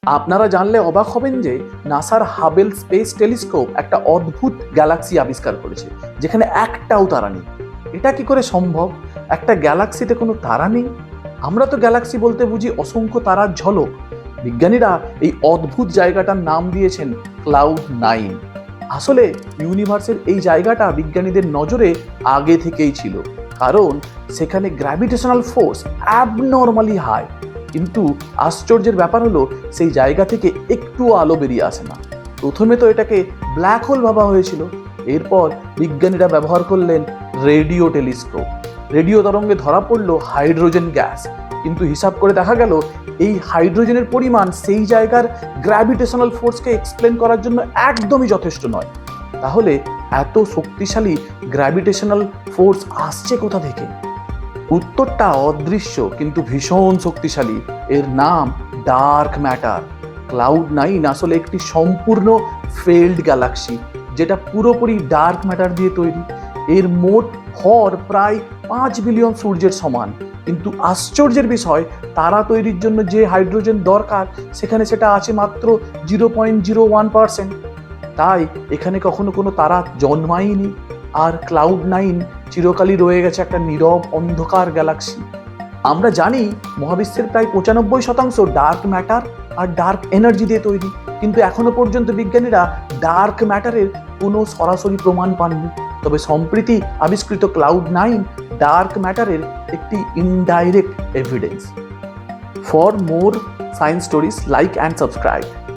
আপনারা জানলে অবাক হবেন যে নাসার হাবেল স্পেস টেলিস্কোপ একটা অদ্ভুত গ্যালাক্সি আবিষ্কার করেছে যেখানে একটাও তারা নেই। এটা কি করে সম্ভব? একটা গ্যালাক্সিতে কোনো তারা নেই? আমরা তো গ্যালাক্সি বলতে বুঝি অসংখ্য তারার ঝলক। বিজ্ঞানীরা এই অদ্ভুত জায়গাটার নাম দিয়েছেন ক্লাউড-9। আসলে ইউনিভার্সের এই জায়গাটা বিজ্ঞানীদের নজরে আগে থেকেই ছিল, কারণ সেখানে গ্র্যাভিটেশনাল ফোর্স অ্যাবনর্মালি হাই। কিন্তু আশ্চর্যের ব্যাপার হলো সেই জায়গা থেকে একটু আলো বেরিয়ে আসে না। প্রথমে তো এটাকে ব্ল্যাক হোল ভাবা হয়েছিল। এরপর বিজ্ঞানীরা ব্যবহার করলেন রেডিও টেলিস্কোপ। রেডিও তরঙ্গে ধরা পড়লো হাইড্রোজেন গ্যাস, কিন্তু হিসাব করে দেখা গেল এই হাইড্রোজেনের পরিমাণ সেই জায়গার গ্র্যাভিটেশনাল ফোর্সকে এক্সপ্লেন করার জন্য একদমই যথেষ্ট নয়। তাহলে এত শক্তিশালী গ্র্যাভিটেশনাল ফোর্স আসছে কোথা থেকে? উত্তরটা অদৃশ্য কিন্তু ভীষণ শক্তিশালী। এর নাম ডার্ক ম্যাটার। ক্লাউড-9 আসলে একটি সম্পূর্ণ ফেল্ড গ্যালাক্সি, যেটা পুরোপুরি ডার্ক ম্যাটার দিয়ে তৈরি। এর মোট ভর প্রায় 5 বিলিয়ন সূর্যের সমান, কিন্তু আশ্চর্যের বিষয়, তারা তৈরির জন্য যে হাইড্রোজেন দরকার সেখানে সেটা আছে মাত্র 0.01%। তাই এখানে কখনো কোনো তারা জন্মায়নি। আর ক্লাউড-9 চিরকালই রয়ে গেছে একটা নীরব অন্ধকার গ্যালাক্সি। আমরা জানি মহাবিশ্বের প্রায় 95% ডার্ক ম্যাটার আর ডার্ক এনার্জি দিয়ে তৈরি, কিন্তু এখনো পর্যন্ত বিজ্ঞানীরা ডার্ক ম্যাটারের কোনো সরাসরি প্রমাণ পাননি। তবে সম্প্রতি আবিষ্কৃত ক্লাউড-9 ডার্ক ম্যাটারের একটি indirect evidence. For more science stories, like and subscribe.